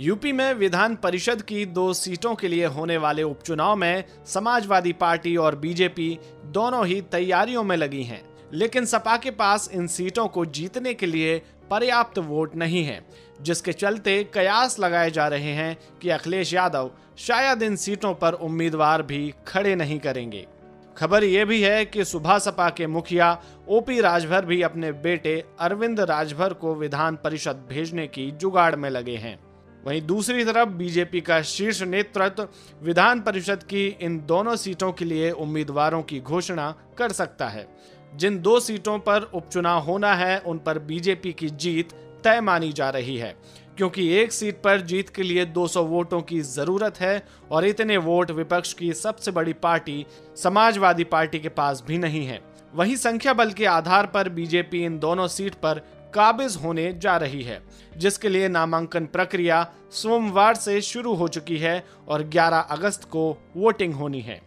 UP में विधान परिषद की 2 सीटों के लिए होने वाले उपचुनाव में समाजवादी पार्टी और बीजेपी दोनों ही तैयारियों में लगी हैं, लेकिन सपा के पास इन सीटों को जीतने के लिए पर्याप्त वोट नहीं है, जिसके चलते कयास लगाए जा रहे हैं कि अखिलेश यादव शायद इन सीटों पर उम्मीदवार भी खड़े नहीं करेंगे। खबर यह भी है कि सुबह सपा के मुखिया ओपी राजभर भी अपने बेटे अरविंद राजभर को विधान परिषद भेजने की जुगाड़ में लगे हैं। वहीं दूसरी तरफ बीजेपी का शीर्ष नेतृत्व विधान परिषद की इन दोनों सीटों के लिए उम्मीदवारों की घोषणा कर सकता है। जिन 2 सीटों पर उपचुनाव होना है उन पर बीजेपी की जीत तय मानी जा रही है, क्योंकि एक सीट पर जीत के लिए 200 वोटों की जरूरत है और इतने वोट विपक्ष की सबसे बड़ी पार्टी समाजवादी पार्टी के पास भी नहीं है। वहीं संख्या बल के आधार पर बीजेपी इन दोनों सीट पर काबिज होने जा रही है, जिसके लिए नामांकन प्रक्रिया सोमवार से शुरू हो चुकी है और 11 अगस्त को वोटिंग होनी है।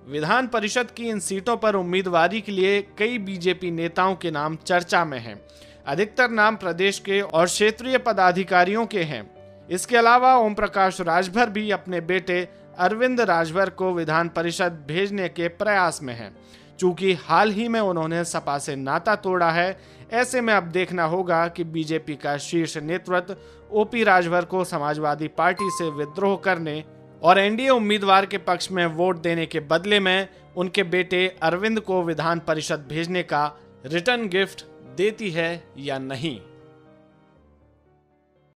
विधान परिषद की इन सीटों पर उम्मीदवारी के लिए कई बीजेपी नेताओं के नाम चर्चा में हैं। अधिकतर नाम प्रदेश के और क्षेत्रीय पदाधिकारियों के हैं। इसके अलावा ओम प्रकाश राजभर भी अपने बेटे अरविंद राजभर को विधान परिषद भेजने के प्रयास में हैं। चूंकि हाल ही में उन्होंने सपा से नाता तोड़ा है, ऐसे में अब देखना होगा कि बीजेपी का शीर्ष नेतृत्व ओपी राजभर को समाजवादी पार्टी से विद्रोह करने और एनडीए उम्मीदवार के पक्ष में वोट देने के बदले में उनके बेटे अरविंद को विधान परिषद भेजने का रिटर्न गिफ्ट देती है या नहीं।